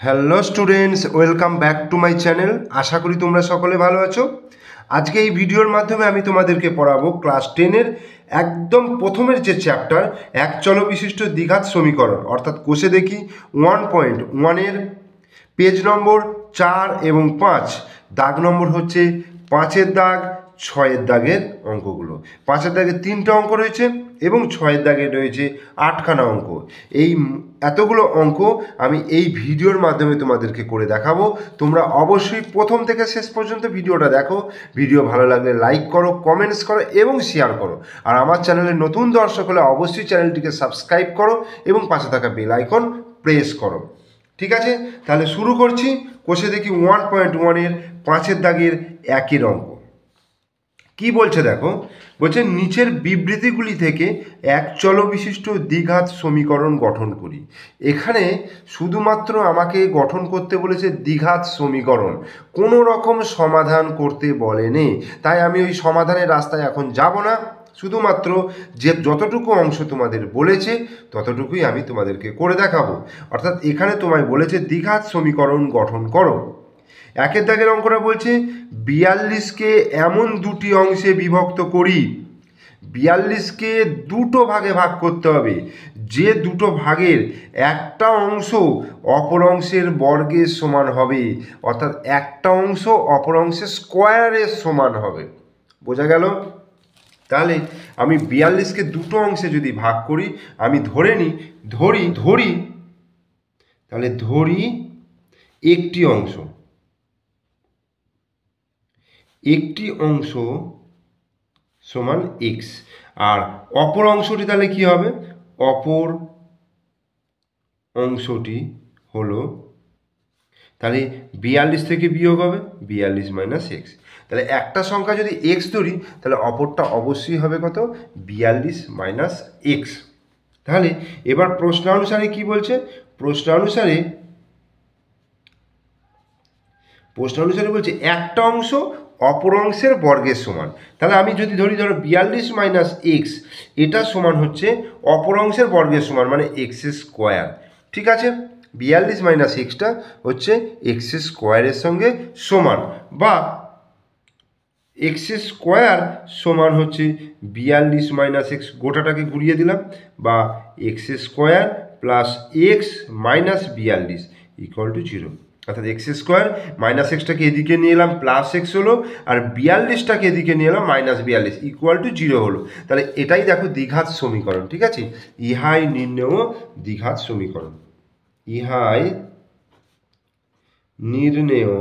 Hello students, welcome back to my channel. আশা করি তোমরা সকলে ভালো আছো। আজকে এই ভিডিওর মাধ্যমে আমি তোমাদেরকে পড়াবো ক্লাস 10-এর একদম প্রথমের যে চ্যাপ্টার এক চল বিশিষ্ট দ্বিঘাত সমীকরণ, অর্থাৎ কোষে দেখি 1.1-এর পেজ নম্বর 4 এবং 5, দাগ নম্বর হচ্ছে 5-এর দাগ, 6-এর দাগের অঙ্কগুলো। 5-এর দাগে 3টে অঙ্ক রয়েছে এবং 6-এর দাগে রয়েছে 8খানা অঙ্ক। এই এতগুলো অঙ্ক আমি এই ভিডিওর মাধ্যমে তোমাদেরকে করে দেখাবো। তোমরা অবশ্যই প্রথম থেকে শেষ পর্যন্ত ভিডিওটা দেখো। ভিডিও ভালো লাগলে লাইক করো, কমেন্টস করো এবং শেয়ার করো। আর আমার চ্যানেলে নতুন দর্শক হলে অবশ্যই চ্যানেলটিকে সাবস্ক্রাইব করো এবং পাশে থাকা বেল আইকন প্রেস করো। ঠিক আছে, তাহলে শুরু করছি। কোষে দেখি 1.1-এর 5-এর দাগের 1-এর অঙ্ক। কি বলছে দেখো, বলছে নিচের বিবৃতিগুলি থেকে এক চল বিশিষ্ট দ্বিঘাত সমীকরণ গঠন করি। এখানে শুধুমাত্র আমাকে গঠন করতে বলেছে দ্বিঘাত সমীকরণ, কোনো রকম সমাধান করতে বলেনি। তাই আমি ওই সমাধানের রাস্তায় এখন যাব না। শুধুমাত্র যে যতটুকু অংশ তোমাদের বলেছে ততটুকুই আমি তোমাদেরকে করে দেখাবো। অর্থাৎ এখানে তোমায় বলেছে দ্বিঘাত সমীকরণ গঠন করো। 1-এর দাগের অঙ্কটা বলছে 42কে এমন দুটি অংশে বিভক্ত করি। 42কে দুটো ভাগে ভাগ করতে হবে, যে দুটো ভাগের একটা অংশ অপর অংশের বর্গের সমান হবে, অর্থাৎ একটা অংশ অপর অংশের স্কোয়ারের সমান হবে। বোঝা গেল? তাহলে আমি 42কে দুটো অংশে যদি ভাগ করি, আমি ধরি তাহলে ধরি একটি অংশ সমান x, আর অপর অংশটি তাহলে কি হবে? অপর অংশটি হলো, তাহলে 42 থেকে বিয়োগ হবে 42 মাইনাস এক্স। তাহলে একটা সংখ্যা যদি x ধরি তাহলে অপরটা অবশ্যই হবে কত? 42 মাইনাস এক্স। তাহলে এবার প্রশ্নানুসারে কি বলছে? প্রশ্নানুসারে বলছে একটা অংশ অপর অংশের বর্গের সমান। তাহলে আমি যদি ধরো 42 মাইনাস এক্স, এটা সমান হচ্ছে অপর অংশের বর্গের সমান, মানে এক্স স্কোয়ার। ঠিক আছে, 42 মাইনাস এক্সটা হচ্ছে এক্স স্কোয়ারের সঙ্গে সমান, বা এক্স স্কোয়ার সমান হচ্ছে 42 মাইনাস এক্স, গোটাটাকে ঘুরিয়ে দিলাম, বা x square plus x minus 42 equal to 0। অর্থাৎ এক্স স্কোয়ার মাইনাস এক্সটাকে এদিকে নিয়ে এলাম, প্লাস এক্স হলো, আর 42টাকে এদিকে নিয়ে এলাম, মাইনাস 42 ইকুয়াল টু 0 হলো। তাহলে এটাই দেখো দ্বিঘাত সমীকরণ। ঠিক আছে, ইহাই নির্ণেয় দ্বিঘাত সমীকরণ। ইহাই নির্ণেয়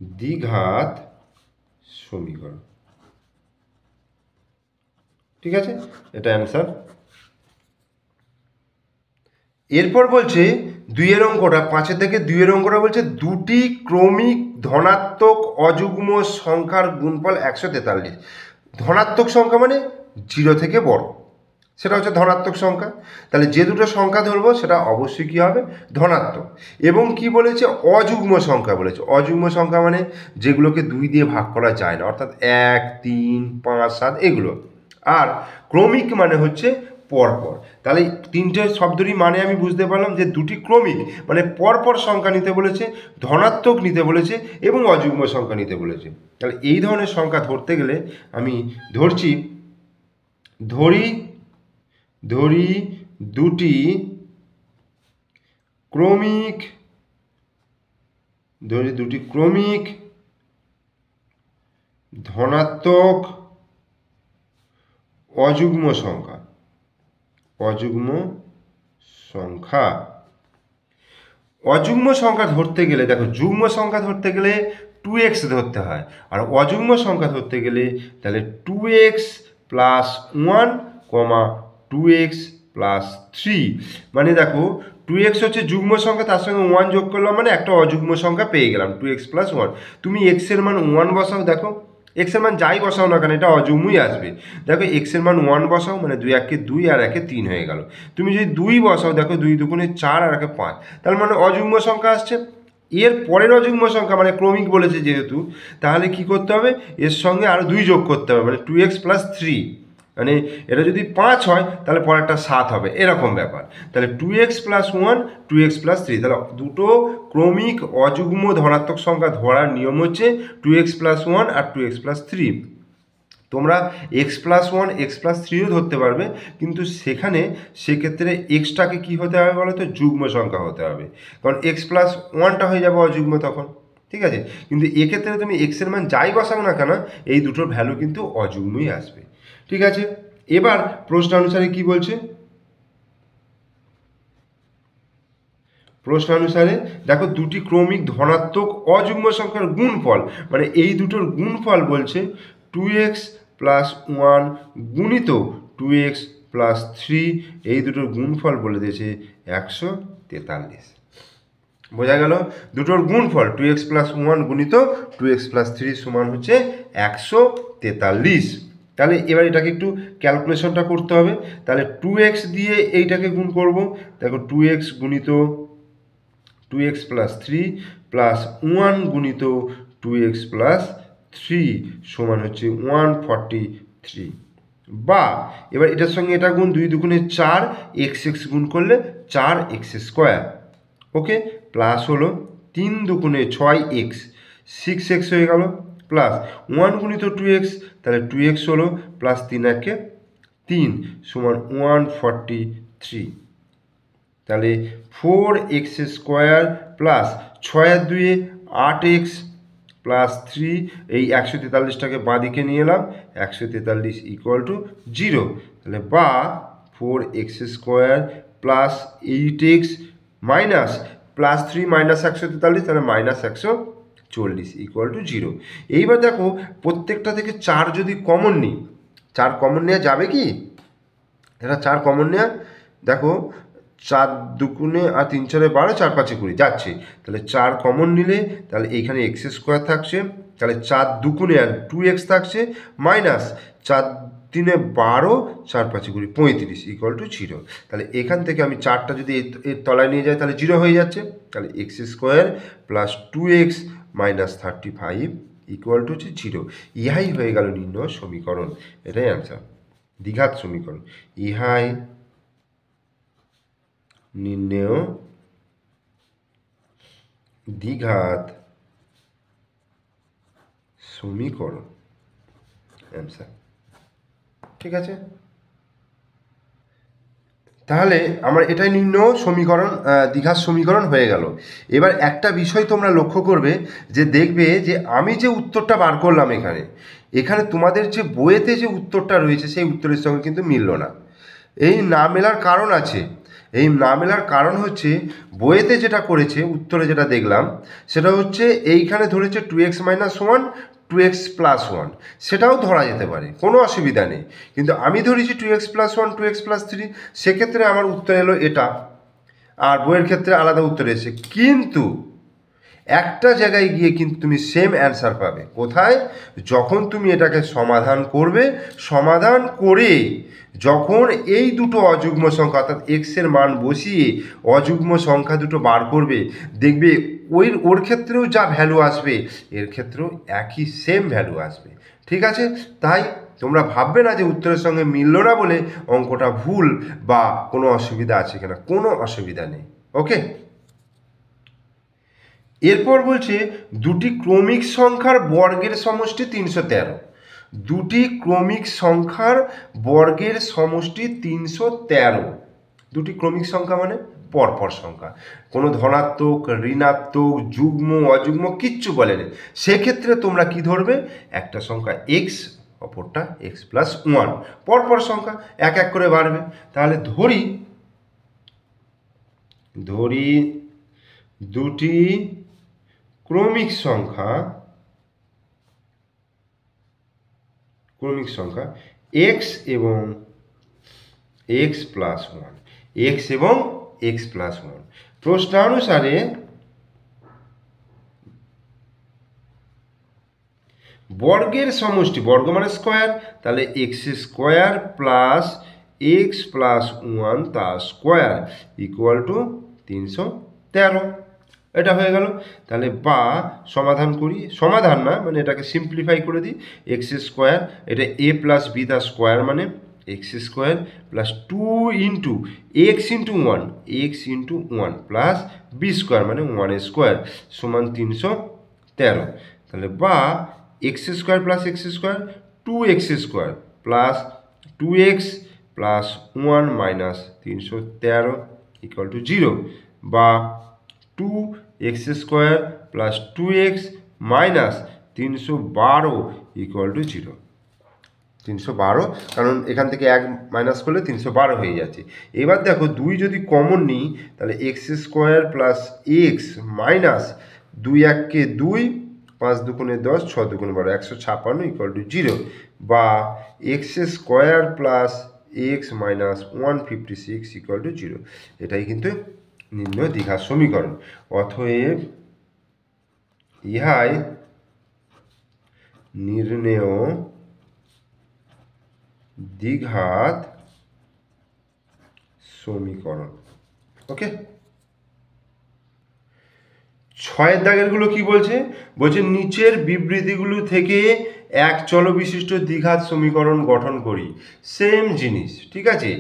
দ্বিঘাত সমীকরণ। ঠিক আছে, এটা অ্যান্সার। এরপর বলছে 2-এর অঙ্কটা, 5-এর থেকে 2-এর অঙ্কটা বলছে দুটি ক্রমিক ধনাত্মক অযুগ্ম সংখ্যার গুণফল 143। ধনাত্মক সংখ্যা মানে 0 থেকে বড়, সেটা হচ্ছে ধনাত্মক সংখ্যা। তাহলে যে দুটো সংখ্যা ধরবো সেটা অবশ্যই কী হবে? ধনাত্মক। এবং কি বলেছে? অযুগ্ম সংখ্যা বলেছে। অযুগ্ম সংখ্যা মানে যেগুলোকে 2 দিয়ে ভাগ করা যায় না, অর্থাৎ 1, 3, 5, 7 এগুলো। আর ক্রমিক মানে হচ্ছে পরপর। তাহলে তিনটে শব্দেরই মানে আমি বুঝতে পারলাম যে দুটি ক্রমিক মানে পরপর সংখ্যা নিতে বলেছে, ধনাত্মক নিতে বলেছে এবং অযুগ্ম সংখ্যা নিতে বলেছে। তাহলে এই ধরনের সংখ্যা ধরতে গেলে আমি ধরি দুটি ক্রমিক ধনাত্মক অযুগ্ম সংখ্যা। অযুগ্ম সংখ্যা ধরতে গেলে দেখো, যুগ্ম সংখ্যা ধরতে গেলে 2x ধরতে হয়, আর অযুগ্ম সংখ্যা ধরতে গেলে তাহলে 2x প্লাস 1, 2x প্লাস 3। মানে দেখো 2x হচ্ছে যুগ্ম সংখ্যা, তার সঙ্গে 1 যোগ করলাম মানে একটা অযুগ্ম সংখ্যা পেয়ে গেলাম, 2x প্লাস 1। তুমি x এর মান 1 বসাও, দেখো x এর মান যাই বসাও না কেন এটা অযুগ্মই আসবে। দেখো x এর মান 1 বসাও, মানে 2 একে 2 আর 1 এ 3 হয়ে গেল। তুমি যদি 2 বসাও, দেখো 2 দুগুণে 4 আর 1 এ 5, তার মানে অযুগ্ম সংখ্যা আসছে। এর পরের অযুগ্ম সংখ্যা মানে ক্রমিক বলেছে যেহেতু, তাহলে কি করতে হবে? এর সঙ্গে আরও 2 যোগ করতে হবে, মানে 2x প্লাস 3। মানে এটা যদি 5 হয় তাহলে পরেরটা 7 হবে, এরকম ব্যাপার। তাহলে 2x প্লাস 1 2x প্লাস 3, তাহলে দুটো ক্রমিক অযুগ্ম ধনাত্মক সংখ্যা ধরার নিয়ম হচ্ছে 2x প্লাস 1 আর 2x প্লাস 3। তোমরা x প্লাস 1 x প্লাস 3ও ধরতে পারবে, কিন্তু সেক্ষেত্রে এক্সটাকে কী হতে হবে বলো তো, যুগ্ম সংখ্যা হতে হবে, কারণ x প্লাস 1টা হয়ে যাবে অযুগ্ম তখন, ঠিক আছে। কিন্তু এক্ষেত্রে তুমি x এর মান যাই বসাও না কেন, এই দুটোর ভ্যালু কিন্তু অযুগ্মই আসবে, ঠিক আছে। এবার প্রশ্ন অনুসারে কি বলছে, প্রশ্ন অনুসারে দেখো দুটি ক্রমিক ধনাত্মক অযুগ্ম সংখ্যার গুণফল, মানে এই দুটোর গুণফল বলছে 2x প্লাস 1 গুণিত 2x প্লাস 3, এই দুটোর গুণফল বলে দিয়েছে 143। বোঝা গেল, দুটোর গুণফল 2x প্লাস 1 গুণিত 2x প্লাস 3 সমান হচ্ছে 143। তাহলে এবার এটাকে একটু ক্যালকুলেশনটা করতে হবে। তাহলে 2x দিয়ে এইটাকে গুণ করব, দেখো 2x গুণিত 2x প্লাস 3 প্লাস 1 গুণিত 2x প্লাস 3 সমান হচ্ছে 143, বা এবার এটার সঙ্গে এটা গুণ 2 দুগুণে 4, x গুণ করলে 4x স্কোয়ার, ওকে, প্লাস হলো 3 দুগুণে 6x 6x হয়ে গেল, প্লাস 1 গুণিত 2x, তাহলে 2x হলো, প্লাস 3 একে 3 সমান 143। তাহলে 4x স্কোয়ার প্লাস 6 আর 2 8x প্লাস 3, এই 143টাকে বাঁদিকে নিয়ে এলাম, 143 ইকুয়াল টু 0। তাহলে বা 4x square plus 8x minus plus 3 minus 143, তাহলে মাইনাস 140 ইকুয়াল টু 0। এইবার দেখো প্রত্যেকটা থেকে 4 যদি কমন নিই, 4 কমন নেওয়া যাবে কি, এটা 4 কমন নেওয়া, দেখো 4 দুগুণে আর 3 4 12, 4 5 20 যাচ্ছে, তাহলে 4 কমন নিলে তাহলে এইখানে x স্কোয়ার থাকছে, তাহলে 4 দুগুণে আর 2x থাকছে, মাইনাস 4 3 12, 4 5 20 35 ইকুয়াল টু 0। তাহলে এখান থেকে আমি 4টা যদি এর তলায় নিয়ে যাই তাহলে 0 হয়ে যাচ্ছে, তাহলে x square plus 2x minus 35 equal to হচ্ছে 0। ইহাই হয়ে গেল নির্ণয় সমীকরণ, এটাই অ্যান্সার, দ্বিঘাত সমীকরণ। ইহাই নির্ণেয় দ্বিঘাত সমীকরণ, অ্যান্সার, ঠিক আছে। তাহলে আমার এটাই নির্ণেয় সমীকরণ, দ্বিঘাত সমীকরণ হয়ে গেল। এবার একটা বিষয় তোমরা লক্ষ্য করবে যে দেখবে যে আমি যে উত্তরটা বার করলাম এখানে তোমাদের যে বইয়েতে যে উত্তরটা রয়েছে সেই উত্তরের সঙ্গে কিন্তু মিলল না। এই না মেলার কারণ আছে, এই না মেলার কারণ হচ্ছে বইয়েতে যেটা করেছে উত্তরে যেটা দেখলাম সেটা হচ্ছে এইখানে ধরেছে 2x মাইনাস 1 2x প্লাস 1, সেটাও ধরা যেতে পারে, কোনো অসুবিধা নেই, কিন্তু আমি ধরেছি 2x প্লাস 1 2x প্লাস 3, সেক্ষেত্রে আমার উত্তর এলো এটা, আর বইয়ের ক্ষেত্রে আলাদা উত্তর এসেছে। কিন্তু একটা জায়গায় গিয়ে কিন্তু তুমি সেম অ্যান্সার পাবে, কোথায়, যখন তুমি এটাকে সমাধান করবে, সমাধান করে যখন এই দুটো অযুগ্ম সংখ্যা অর্থাৎ এক্সের মান বসিয়ে অযুগ্ম সংখ্যা দুটো বার করবে, দেখবে ওর ক্ষেত্রেও যা ভ্যালু আসবে এর ক্ষেত্রেও একই সেম ভ্যালু আসবে, ঠিক আছে। তাই তোমরা ভাববে না যে উত্তরের সঙ্গে মিলল না বলে অঙ্কটা ভুল বা কোনো অসুবিধা আছে কিনা, কোনো অসুবিধা নেই, ওকে। এরপর বলছে দুটি ক্রমিক সংখ্যার বর্গের সমষ্টি 313, দুটি ক্রমিক সংখ্যার বর্গের সমষ্টি 313, দুটি ক্রমিক সংখ্যা মানে পরপর সংখ্যা, কোনো ধনাত্মক ঋণাত্মক যুগ্ম অযুগ্ম কিচ্ছু বলেনি, সেক্ষেত্রে তোমরা কি ধরবে, একটা সংখ্যা x অপরটা x প্লাস 1, পরপর সংখ্যা এক এক করে বাড়বে। তাহলে ধরি দুটি ক্রমিক সংখ্যা x এবং x প্লাস 1, x এবং x প্লাস 1, প্রশ্নানুসারে বর্গের সমষ্টি, বর্গ মানে স্কোয়ার, তাহলে x square plus x plus 1 তার স্কোয়ার ইকুয়াল টু 313, এটা হয়ে গেল। তাহলে বা সমাধান করি, সমাধান না মানে এটাকে সিম্পলিফাই করে দিই, এক্স স্কোয়ার, এটা এ প্লাস বি তার স্কোয়ার মানে x square plus 2 into x into one plus B square মানে 1 স্কোয়ার সমান 313। তাহলে বা x square plus x square 2x square plus 2x plus 1 minus 313 equal to 0, বা 2x square plus 2x minus 312 equal to 0। 312, কারণ এখান থেকে 1 minus করলে 312 হয়ে যাচ্ছে। এবার দেখো 2 যদি কমন নিই তাহলে X square plus x minus 2 1 2, 5 দুগুণে 10, 6 দুগুণে 12, 156 ইকুয়াল টু 0, বা x square plus x minus 156 equal to 0। এটাই কিন্তু নির্ণয় দ্বিঘাত সমীকরণ। অতএব ইহাই নির্ণেয় দ্বিঘাত সমীকরণ। ওকে, 6 দাগেরগুলো কি বলছে? বলছে নিচের বিবৃতিগুলো থেকে এক চলবিশিষ্ট দ্বিঘাত সমীকরণ গঠন করি। সেম জিনিস, ঠিক আছে।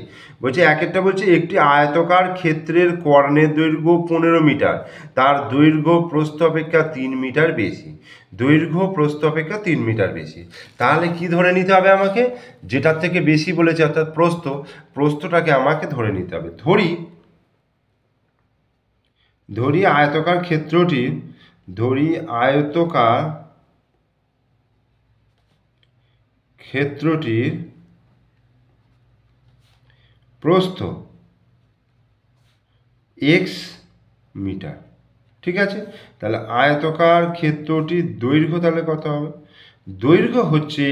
বলছে একেরটা বলছে একটি আয়তকার ক্ষেত্রের কর্ণের দৈর্ঘ্য 15 মিটার, তার দৈর্ঘ্য প্রস্থ অপেক্ষা 3 মিটার বেশি। দৈর্ঘ্য প্রস্থ অপেক্ষা 3 মিটার বেশি, তাহলে কি ধরে নিতে হবে আমাকে? যেটার থেকে বেশি বলেছে অর্থাৎ প্রস্থটাকে আমাকে ধরে নিতে হবে। ধরি আয়তকার ক্ষেত্রটির প্রস্থ x মিটার, ঠিক আছে। তাহলে আয়তকার ক্ষেত্রটির দৈর্ঘ্য তাহলে কত হবে? দৈর্ঘ্য হচ্ছে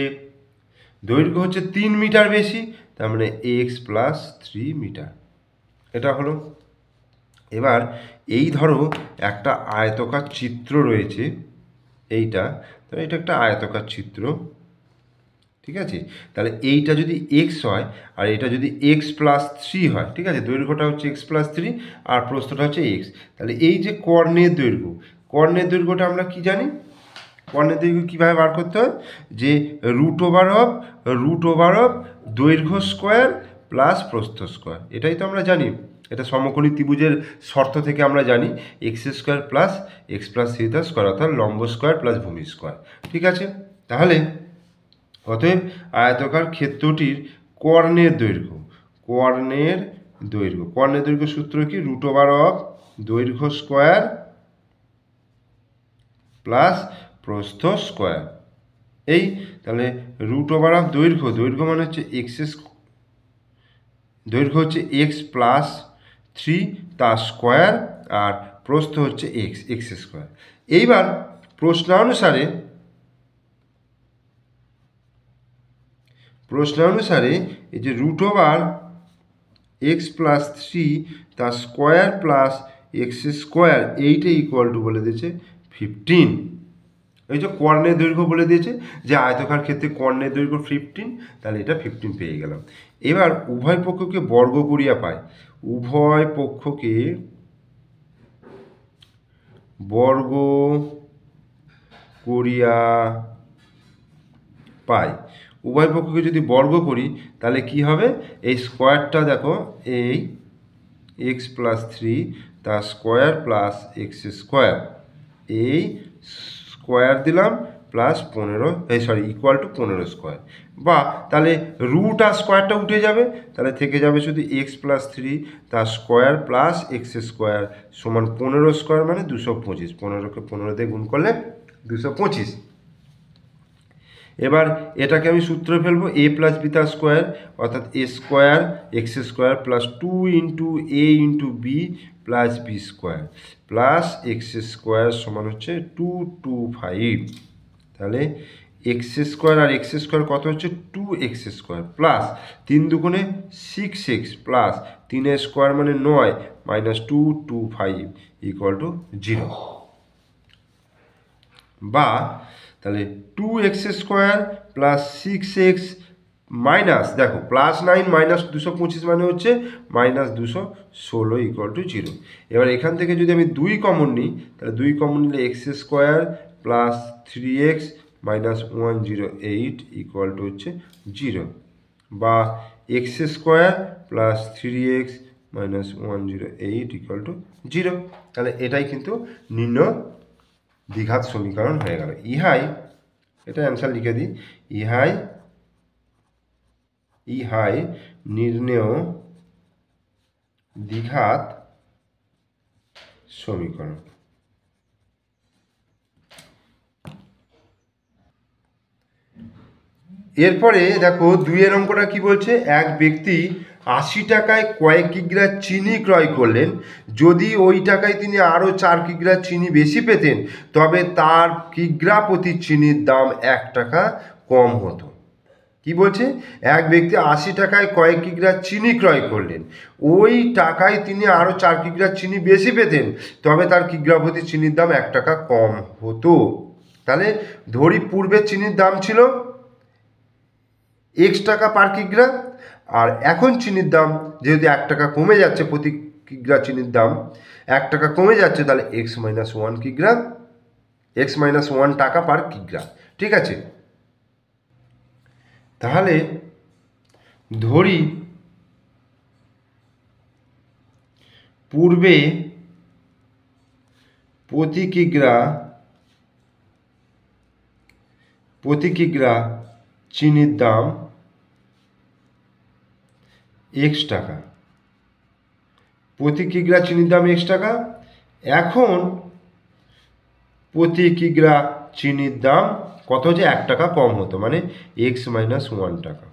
3 মিটার বেশি, তার মানে x প্লাস 3 মিটার। এটা হলো। এবার এই ধরো একটা আয়তকার চিত্র রয়েছে, এইটা, তো এটা একটা আয়তকার চিত্র, ঠিক আছে। তাহলে এইটা যদি এক্স হয় আর এটা যদি এক্স প্লাস 3 হয়, ঠিক আছে, দৈর্ঘ্যটা হচ্ছে এক্স প্লাস 3 আর প্রস্থটা হচ্ছে এক্স। তাহলে এই যে কর্ণের দৈর্ঘ্যটা আমরা কি জানি? কর্ণের দৈর্ঘ্য কীভাবে বার করতে হয়? যে রুট ওভার অফ দৈর্ঘ্য স্কোয়ার প্লাস প্রস্থ স্কোয়ার, এটাই তো আমরা জানি। এটা সমকোণী ত্রিভুজের শর্ত থেকে আমরা জানি x square plus x plus three তার স্কোয়ার, অর্থাৎ লম্ব স্কোয়ার প্লাস ভূমি স্কোয়ার, ঠিক আছে। তাহলে অতএব আয়তকার ক্ষেত্রটির কর্ণের দৈর্ঘ্য সূত্র কি? রুট ওভার অফ দৈর্ঘ্য স্কোয়ার প্লাস প্রস্থ স্কোয়ার। এই তাহলে রুট ওভার অফ দৈর্ঘ্য মানে হচ্ছে দৈর্ঘ্য হচ্ছে এক্স প্লাস 3 তার স্কোয়ার আর প্রস্থ হচ্ছে এক্স স্কোয়ার। এইবার প্রশ্নানুসারে এই যে রুট ওভার এক্স প্লাস 3 তার স্কোয়ার প্লাস এক্স স্কোয়ার, এইটা ইকুয়াল টু বলে দিয়েছে 15। এই যে কর্ণের দৈর্ঘ্য বলে দিয়েছে যে আয়তকার ক্ষেত্রে কর্ণের দৈর্ঘ্য 15, তাহলে এটা 15 পেয়ে গেলাম। এবার উভয় পক্ষকে বর্গ করিয়া পাই, উভয় পক্ষকে যদি বর্গ করি তাহলে কি হবে? এই স্কোয়ারটা দেখো, এই এক্স প্লাস 3 তার স্কোয়ার প্লাস এক্স স্কোয়ার, এই স্কোয়ার দিলাম প্লাস 15, ইকুয়াল টু 15 স্কোয়ার। বা তাহলে রুট আর স্কোয়ারটা উঠে যাবে, তাহলে থেকে যাবে শুধু এক্স প্লাস 3 তার স্কোয়ার প্লাস এক্স স্কোয়ার সমান 15 স্কোয়ার মানে 225। 15কে 15 দিয়ে গুণ করলে 225। এবার এটাকে আমি সূত্রে ফেলবো, এ প্লাস বি তার স্কোয়ার, অর্থাৎ A square X square plus 2 into A into B plus B square plus x square সমান হচ্ছে 225। তাহলে এক্স স্কোয়ার আর এক্স স্কোয়ার কত হচ্ছে? 2x স্কোয়ার প্লাস 3 দুগুণে 6x প্লাস 3 স্কোয়ার মানে 9 মাইনাস 225 ইকুয়াল টু 0। বা তাহলে 2x square plus 6x minus দেখো +9 মাইনাস 225 মানে হচ্ছে -216 ইকুয়াল টু 0। এবার এখান থেকে যদি আমি 2 কমন নিই তাহলে 2 কমন নিলে x² plus 3x minus 108 equal to হচ্ছে 0, বা x² plus 3x minus 108 equal to 0। তাহলে এটাই কিন্তু নির্ণয় দ্বিঘাত সমীকরণ হয়ে গেল। ইহাই, এটা অ্যান্সার লিখে দিই, ইহাই নির্ণেয় দ্বিঘাত সমীকরণ। এরপরে দেখো 2 অঙ্কটা কি বলছে, এক ব্যক্তি 80 টাকায় কয়েক কিগ্রা চিনি ক্রয় করলেন, যদি ওই টাকায় তিনি আরও 4 কিগ্রা চিনি বেশি পেতেন তবে তার কিগ্রা প্রতি চিনির দাম 1 টাকা কম হতো। কি বলছে, এক ব্যক্তি 80 টাকায় কয়েক কিগ্রা চিনি ক্রয় করলেন, ওই টাকায় তিনি আরও 4 কিগ্রা চিনি বেশি পেতেন তবে তার কিগ্রা প্রতি চিনির দাম 1 টাকা কম হতো। তাহলে ধরি পূর্বে চিনির দাম ছিল x টাকা পার কিগ্রা, আর এখন চিনির দাম যেহেতু 1 টাকা কমে যাচ্ছে, প্রতি কিগ্রা চিনির দাম 1 টাকা কমে যাচ্ছে, তাহলে x-1 কিগ্রা, x-1 টাকা পার কিগ্রা। ঠিক আছে, তাহলে ধরি পূর্বে প্রতি কিগ্রা চিনির দাম x টাকা, প্রতি কিগ্রা চিনির দাম x টাকা, এখন প্রতি কিগ্রা চিনির দাম কত হচ্ছে, 1 টাকা কম হতো, মানে x-1 টাকা।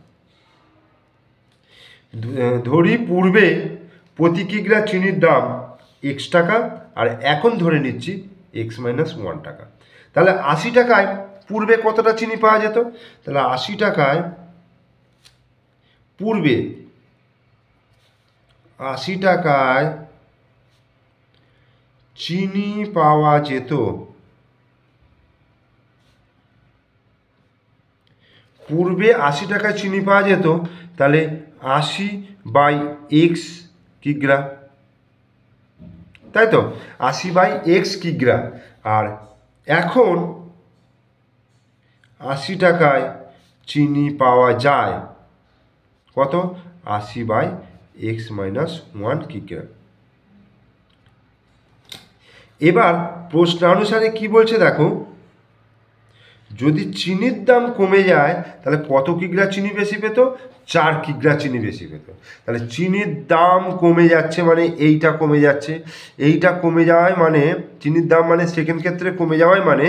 ধরি পূর্বে প্রতি কিগ্রা চিনির দাম x টাকা, আর এখন ধরে নিচ্ছি x-1 টাকা। তাহলে 80 টাকায় পূর্বে কতটা চিনি পাওয়া যেত, তাহলে 80 টাকায় পূর্বে 80 টাকায় চিনি পাওয়া যেত, পূর্বে 80 টাকায় চিনি পাওয়া যেত, তাহলে 80/x কিগ্রা, তাই তো, 80/x কিগ্রা। আর এখন 80 টাকায় চিনি পাওয়া যায় কত, 80/x-1 কিগ্রা। এবার প্রশ্নানুসারে কি বলছে দেখো, যদি চিনির দাম কমে যায় তাহলে কত কিগ্রা চিনি বেশি পেত, 4 কিগ্রা চিনি বেশি পেত। তাহলে চিনির দাম কমে যাচ্ছে মানে এইটা কমে যাচ্ছে, এইটা কমে যাওয়ায় মানে চিনির দাম মানে সেকেন্ড ক্ষেত্রে কমে যাওয়ায় মানে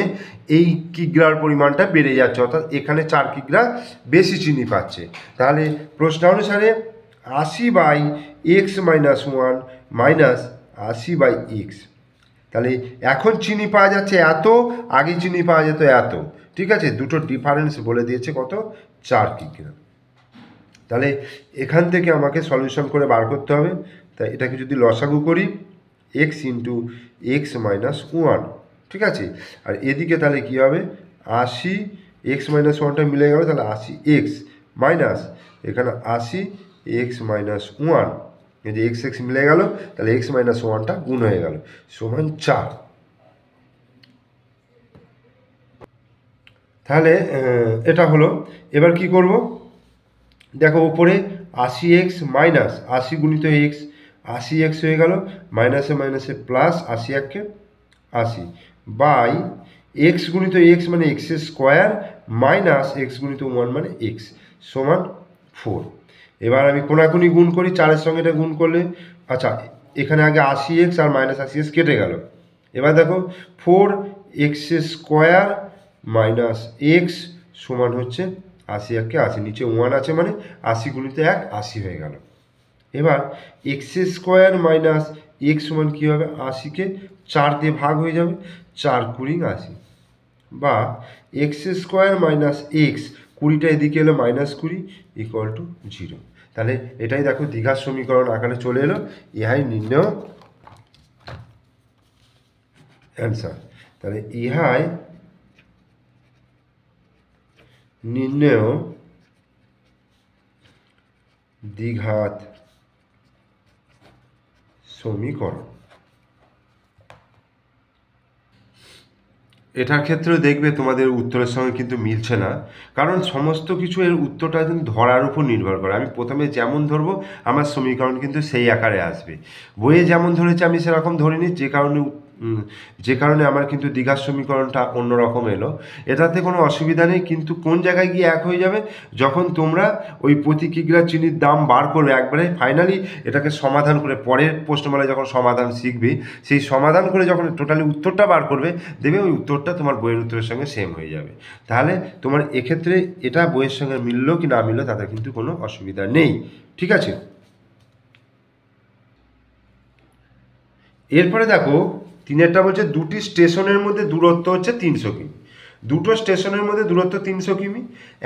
এই কিগ্রার পরিমাণটা বেড়ে যাচ্ছে, অর্থাৎ এখানে 4 কিগ্রা বেশি চিনি পাচ্ছে। তাহলে প্রশ্নানুসারে 80/x-1 মাইনাস 80/x, তাহলে এখন চিনি পাওয়া যাচ্ছে এত, আগে চিনি পাওয়া যেত এত। ঠিক আছে, দুটো ডিফারেন্স বলে দিয়েছে কত, 4 কিগ্রা। তাহলে এখান থেকে আমাকে সলিউশন করে বার করতে হবে। তাই এটাকে যদি লসাগু করি x ইন্টু x-1, ঠিক আছে, আর এদিকে তাহলে কী হবে, 80 x-1টা মিলে গেল, তাহলে 80x মাইনাস এখানে 80x-1, এই যে x মিলে গেল, তাহলে x-1টা গুণ হয়ে গেল, সমান 4। তাহলে এটা হলো। এবার কি করব, দেখো ওপরে 80x মাইনাস 80 গুণিত x, 80x হয়ে গেল, মাইনাসে মাইনাসে প্লাস 80 80 বাই x গুণিত x মানে x² মাইনাস x গুণিত 1 মানে x সমান 4। এবার আমি কোনাকুনি গুণ করি, 4-এর সঙ্গে এটা গুণ করলে, আচ্ছা এখানে আগে 80x আর মাইনাস 80x কেটে গেল। এবার দেখো 4x² মাইনাস x সমান হচ্ছে 80 80, নিচে 1 আছে মানে 80 গুণিত 1 80 হয়ে গেল। এবার x² মাইনাস x সমান কী হবে, 80কে 4 দিয়ে ভাগ হয়ে যাবে, 4 কুড়ি 80, বা x² মাইনাস x, 20টা এদিকে এলো -20 ইকুয়াল টু 0। তাহলে এটাই দেখো দ্বিঘাত সমীকরণ আকারে চলে এলো, ইহাই নির্ণেয় অ্যান্সার। তাহলে ইহাই নির্ণেয় দ্বিঘাত সমীকরণ। এটার ক্ষেত্রেও দেখবে তোমাদের উত্তরের সঙ্গে কিন্তু মিলছে না, কারণ সমস্ত কিছু এর উত্তরটা কিন্তু ধরার উপর নির্ভর করে। আমি প্রথমে যেমন ধরবো আমার সমীকরণ কিন্তু সেই আকারে আসবে। বইয়ে যেমন ধরেছে আমি সেরকম ধরিনি, যে কারণে আমার কিন্তু দ্বিঘাত সমীকরণটা অন্যরকম এলো। এটাতে কোনো অসুবিধা নেই, কিন্তু কোন জায়গায় গিয়ে এক হয়ে যাবে, যখন তোমরা ওই প্রতি কিগ্রা চিনির দাম বার করবে একবারে ফাইনালি এটাকে সমাধান করে, পরের প্রশ্নমালায় যখন সমাধান শিখবে সেই সমাধান করে যখন টোটালি উত্তরটা বার করবে, দেবে ওই উত্তরটা তোমার বইয়ের উত্তরের সঙ্গে সেম হয়ে যাবে। তাহলে তোমার এক্ষেত্রে এটা বইয়ের সঙ্গে মিললো কি না মিললো তাতে কিন্তু কোনো অসুবিধা নেই, ঠিক আছে। এরপরে দেখো তিনেরটা বলছে দুটি স্টেশনের মধ্যে দূরত্ব হচ্ছে 300 কিমি। দুটো স্টেশনের মধ্যে দূরত্ব 300 কিমি।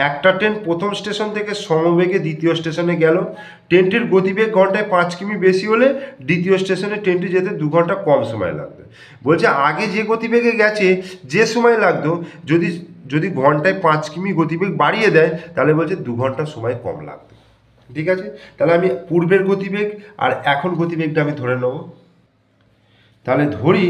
একটা ট্রেন প্রথম স্টেশন থেকে সমবেগে দ্বিতীয় স্টেশনে গেল। ট্রেনটির গতিবেগ ঘন্টায় 5 কিমি বেশি হলে দ্বিতীয় স্টেশনে ট্রেনটি যেতে 2 ঘন্টা কম সময় লাগবে। বলছে আগে যে গতিবেগে গেছে যে সময় লাগতো, যদি যদি ঘন্টায় 5 কিমি গতিবেগ বাড়িয়ে দেয় তাহলে বলছে 2 ঘন্টা সময় কম লাগবে। ঠিক আছে, তাহলে আমি পূর্বের গতিবেগ আর এখন গতিবেগটা আমি ধরে নেব। তাহলে ধরি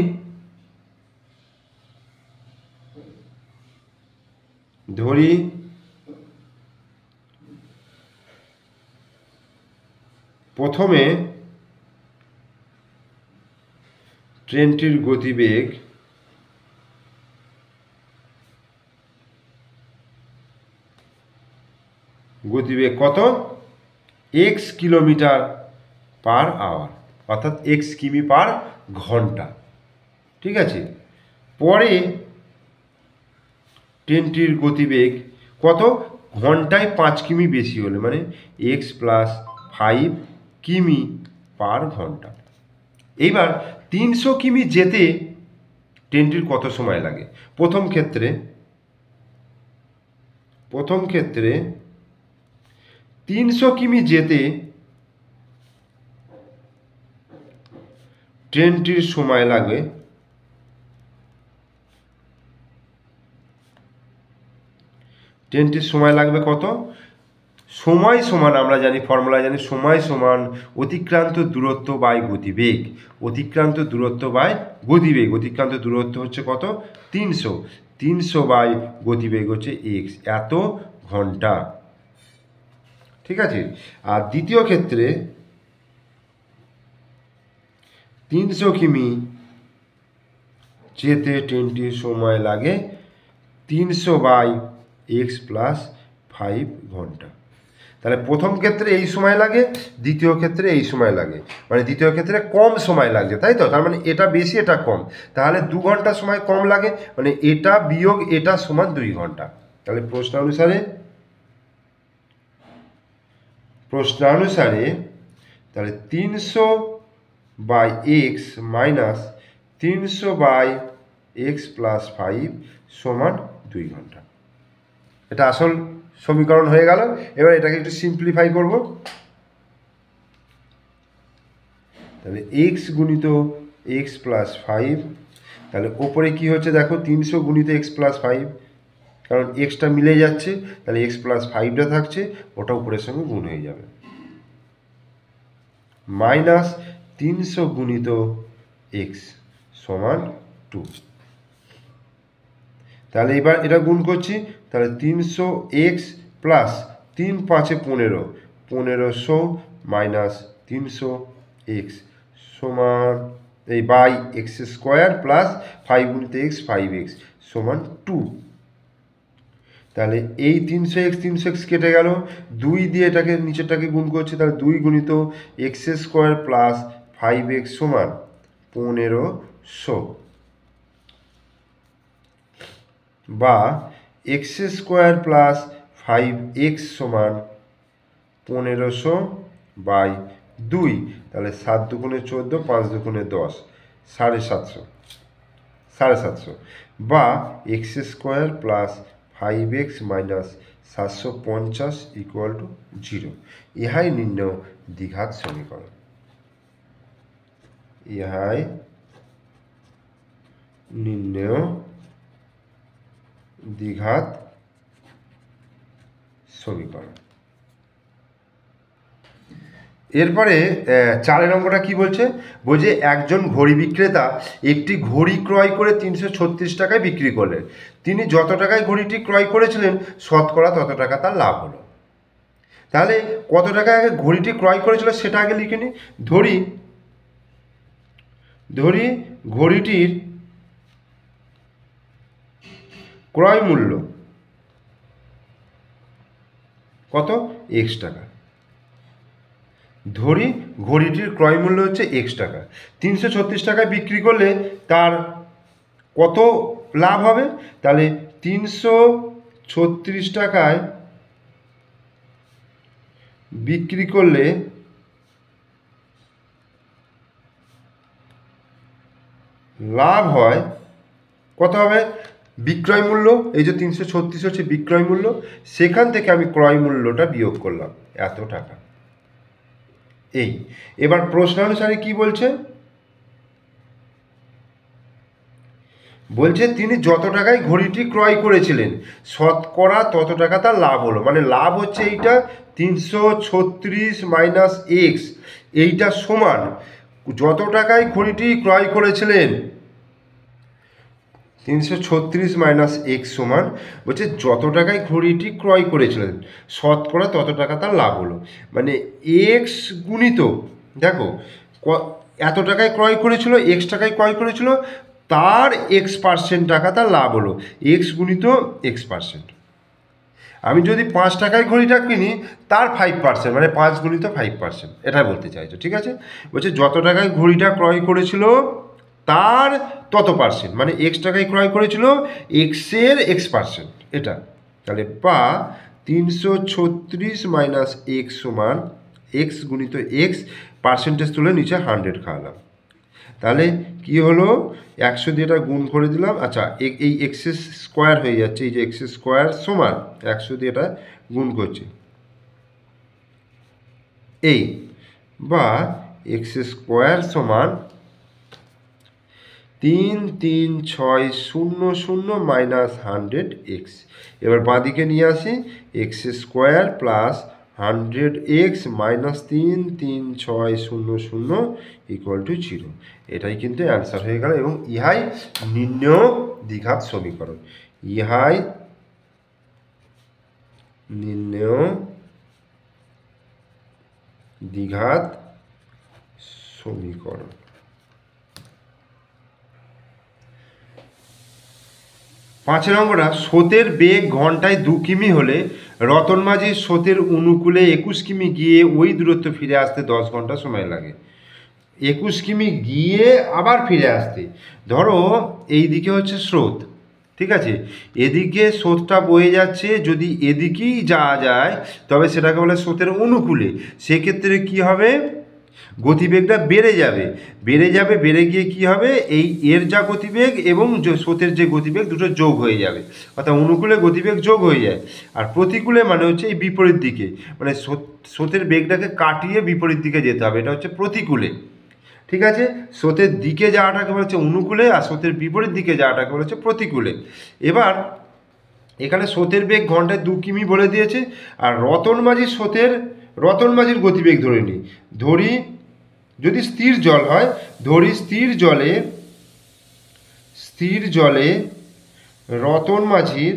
প্রথমে ট্রেনটির গতিবেগ কত, এক্স কিলোমিটার পার আওয়ার, অর্থাৎ এক্স কিমি পার ঘন্টা। ঠিক আছে, পরে ট্রেনটির গতিবেগ কত, ঘন্টায় 5 কিমি বেশি হলে, মানে এক্স প্লাস 5 কিমি পার ঘন্টা। এইবার 300 কিমি যেতে ট্রেনটির কত সময় লাগে। প্রথম ক্ষেত্রে 300 কিমি যেতে ট্রেনটির সময় লাগবে কত, সময় সমান, আমরা জানি ফর্মুলা জানি, সময় সমান অতিক্রান্ত দূরত্ব বাই গতিবেগ। অতিক্রান্ত দূরত্ব বাই গতিবেগ, অতিক্রান্ত দূরত্ব হচ্ছে কত, 300 বাই গতিবেগ হচ্ছে এক্স, এত ঘন্টা। ঠিক আছে, আর দ্বিতীয় ক্ষেত্রে 300 কিমি যেতে ট্রেনটির সময় লাগে 300 বাই এক্স প্লাস 5 ঘন্টা। তাহলে প্রথম ক্ষেত্রে এই সময় লাগে, দ্বিতীয় ক্ষেত্রে এই সময় লাগে, মানে দ্বিতীয় ক্ষেত্রে কম সময় লাগছে, তাই তো। তার মানে এটা বেশি এটা কম, তাহলে 2 ঘন্টা সময় কম লাগে, মানে এটা বিয়োগ এটা সমান 2 ঘন্টা। তাহলে প্রশ্নানুসারে তাহলে 300 by x minus 300 by x plus 5 সমান 2 ঘন্টা। এটা আসল সমীকরণ হয়ে গেল। এবার এটাকে একটু সিম্পলিফাই করব। তাহলে এক্স গুণিত এক্স প্লাস 5, তাহলে ওপরে কি হচ্ছে দেখো 300 গুণিত এক্স প্লাস 5, কারণ এক্সটা মিলে যাচ্ছে, তাহলে এক্স প্লাস 5টা থাকছে, ওটা উপরের সঙ্গে গুণ হয়ে যাবে, মাইনাস 300 গুণিত এক্স সমান 2। তাহলে এবার এটা গুণ করছি, তাহলে 300 এক্স প্লাস 3 5 15, 1500 মাইনাস 300 এক্স সমান এই বাই এক্স স্কোয়ার প্লাস 5 গুণিত এক্স 5x সমান 2। তাহলে এই 300x কেটে গেল, 2 দিয়ে এটাকে নিচেরটাকে গুণ করছে, তাহলে 2 গুণিত এক্স স্কোয়ার প্লাস 5x সমান 1500, বা এক্স স্কোয়ার প্লাস 5x সমান 1500 বাই 2। তাহলে 7 দুগুণে 14, 5 দুগুণে 10, 750, বা x square plus 5x minus 750 equal to 0। ইহাই নির্ণয় দ্বিঘাত সমীকরণ। ইহাই নির্ণয় দ্বিঘাত সমীকরণ। এরপরে 4 অঙ্কটা কি বলছে, বলছে একজন ঘড়ি বিক্রেতা একটি ঘড়ি ক্রয় করে 336 টাকায় বিক্রি করলেন। তিনি যত টাকায় ঘড়িটি ক্রয় করেছিলেন শতকরা তত টাকা তার লাভ হলো। তাহলে কত টাকা আগে ঘড়িটি ক্রয় করেছিল সেটা আগে লিখে নিই। ধরি ঘড়িটির ক্রয় মূল্য কত, এক্স টাকা। ধরি ঘড়িটির ক্রয় মূল্য হচ্ছে এক্স টাকা, 336 টাকায় বিক্রি করলে তার কত লাভ হবে, তাহলে 336 টাকায় বিক্রি করলে লাভ হয় কত হবে, বিক্রয় মূল্য, এই যে 336 হচ্ছে বিক্রয় মূল্য, সেখান থেকে আমি ক্রয় মূল্যটা বিয়োগ করলাম এত টাকা। এই এবার প্রশ্নানুসারে কি বলছে, বলছে তিনি যত টাকায় ঘড়িটি ক্রয় করেছিলেন শতকরা তত টাকা তার লাভ হলো, মানে লাভ হচ্ছে এইটা 336 মাইনাস এক্স, এইটা সমান যত টাকায় ঘড়িটি ক্রয় করেছিলেন 336 মাইনাস এক্স সমান, বলছে যত টাকায় ঘড়িটি ক্রয় করেছিলেন শতকরা তত টাকা তার লাভ হলো, মানে এক্স গুণিত, দেখো এত টাকায় ক্রয় করেছিল, এক্স টাকায় ক্রয় করেছিল, তার X% টাকা তার লাভ হলো, এক্স গুণিত X%। আমি যদি 5 টাকায় ঘড়িটা কিনি তার 5%, মানে 5 গুণিত 5%, এটা বলতে চাইছো, ঠিক আছে। বলছে যত টাকায় ঘড়িটা ক্রয় করেছিল তার তত পার্সেন্ট, মানে এক্স টাকায় ক্রয় করেছিল এক্সের X%, এটা। তাহলে বা 336 মাইনাস এক্স সমান এক্স গুণিত এক্স, পার্সেন্টেজ তুলে নিচে 100 খাওয়ালাম। তাহলে কি হলো, 100 দিয়ে এটা গুণ করে দিলাম, আচ্ছা এই এক্স স্কোয়ার হয়ে যাচ্ছে, এই যে এক্স স্কোয়ার সমান 100 দিয়ে এটা গুণ করছি, এই বা এক্স স্কোয়ার সমান 3360 মাইনাস 100 এক্স। এবার বাঁদিকে নিয়ে আসি, x square plus 100 x minus 33600 equal to 0। এটাই কিন্তু অ্যান্সার হয়ে গেল, এবং ইহাই নির্ণেয় দ্বিঘাত সমীকরণ, ইহাই নির্ণেয় দ্বিঘাত সমীকরণ। পাঁচের অঙ্কটা, স্রোতের বেগ ঘন্টায় 2 কিমি হলে রতন মাঝির স্রোতের অনুকূলে 21 কিমি গিয়ে ওই দূরত্ব ফিরে আসতে 10 ঘন্টা সময় লাগে। 21 কিমি গিয়ে আবার ফিরে আসতে, ধরো এই দিকে হচ্ছে স্রোত, ঠিক আছে, এদিকে স্রোতটা বয়ে যাচ্ছে, যদি এদিকেই যাওয়া যায় তবে সেটাকে বলে স্রোতের অনুকূলে, সেক্ষেত্রে কি হবে, গতিবেগটা বেড়ে যাবে, বেড়ে গিয়ে কি হবে, এই এর যা গতিবেগ এবং স্রোতের যে গতিবেগ দুটো যোগ হয়ে যাবে, অর্থাৎ অনুকূলে গতিবেগ যোগ হয়ে যায়, আর প্রতিকূলে মানে হচ্ছে এই বিপরীত দিকে, মানে স্রোতের বেগটাকে কাটিয়ে বিপরীত দিকে যেতে হবে, এটা হচ্ছে প্রতিকূলে, ঠিক আছে। স্রোতের দিকে যাওয়াটাকে বলা হচ্ছে অনুকূলে, আর স্রোতের বিপরীত দিকে যাওয়াটাকে বলা হচ্ছে প্রতিকূলে। এবার এখানে স্রোতের বেগ ঘন্টায় 2 কিমি বলে দিয়েছে, আর রতন মাঝির গতিবেগ ধরে নিই, ধরি যদি স্থির জল হয়, ধরি স্থির জলে রতন মাঝির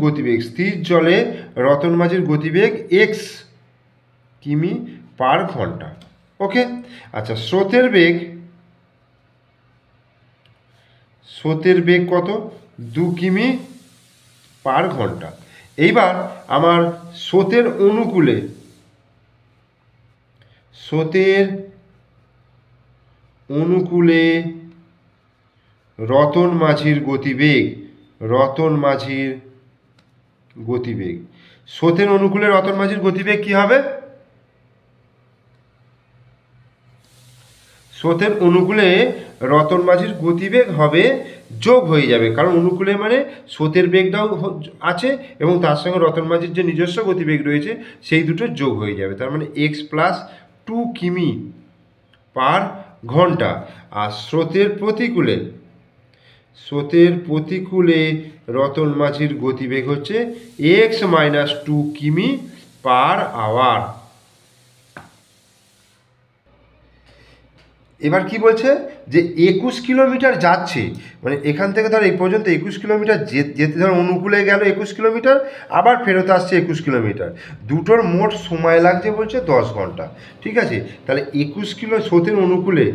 গতিবেগ, স্থির জলে রতন মাঝির গতিবেগ এক্স কিমি পার ঘন্টা, ওকে। আচ্ছা স্রোতের বেগ কত, 2 কিমি পার ঘন্টা। এইবার আমার স্রোতের অনুকূলে রতন মাঝির গতিবেগ, স্রোতের অনুকূলে রতন মাঝির গতিবেগ কি হবে, স্রোতের অনুকূলে রতন মাঝির গতিবেগ হবে যোগ হয়ে যাবে, কারণ অনুকূলে মানে স্রোতের বেগটাও আছে এবং তার সঙ্গে রতন মাঝির যে নিজস্ব গতিবেগ রয়েছে সেই দুটো যোগ হয়ে যাবে, তার মানে এক্স প্লাস 2 কিমি পার ঘন্টা। আর স্রোতের স্রোতের প্রতিকূলে রতন মাঝির গতিবেগ হচ্ছে x-2 কিমি পার আওয়ার। এবার কি বলছে যে 21 কিলোমিটার যাচ্ছে, মানে এখান থেকে ধর এই পর্যন্ত 21 কিলোমিটার যেতে ধর অনুকূলে গেল 21 কিলোমিটার, আবার ফেরত আসছে 21 কিলোমিটার, দুটোর মোট সময় লাগছে বলছে 10 ঘন্টা। ঠিক আছে, তাহলে 21 কিলো স্রোতের অনুকূলে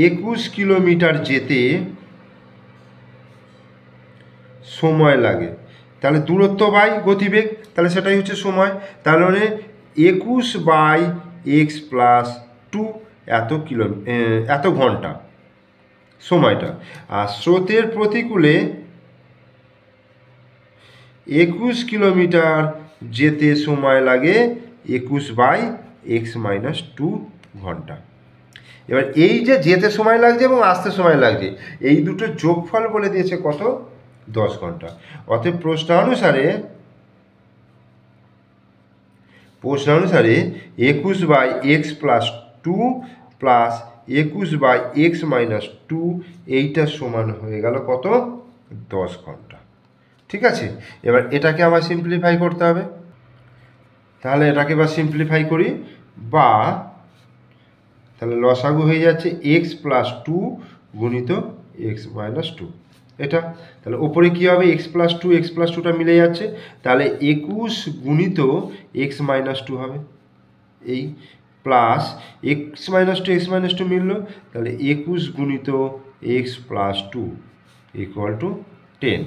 21 কিলোমিটার যেতে সময় লাগে, তাহলে দূরত্ব বাই গতিবেগ, তাহলে সেটাই হচ্ছে সময়। তাহলে মানে 21/x+2 এত ঘন্টা সময়টা। আর স্রোতের প্রতিকূলে 21 কিলোমিটার যেতে সময় লাগে 21/x-2 ঘন্টা। এবার এই যে যেতে সময় লাগছে এবং আসতে সময় লাগছে, এই দুটো যোগফল বলে দিয়েছে কত? 10 ঘন্টা। অতএব প্রশ্নানুসারে 21/x+2 প্লাস 21/x-2 এইটা সমান হয়ে গেল কত? 10 ঘন্টা। ঠিক আছে, এবার এটাকে আমার সিম্পলিফাই করতে হবে। তাহলে এটাকে এবার সিম্পলিফাই করি, বা তাহলে লসাগু হয়ে যাচ্ছে x+2 গুণিত x-2, এটা। তাহলে ওপরে কী হবে? x+2টা মিলে যাচ্ছে, তাহলে 21 গুণিত x-2 হবে, এই প্লাস x-2 মিলল, তাহলে 21 গুণিত x+2 = 10।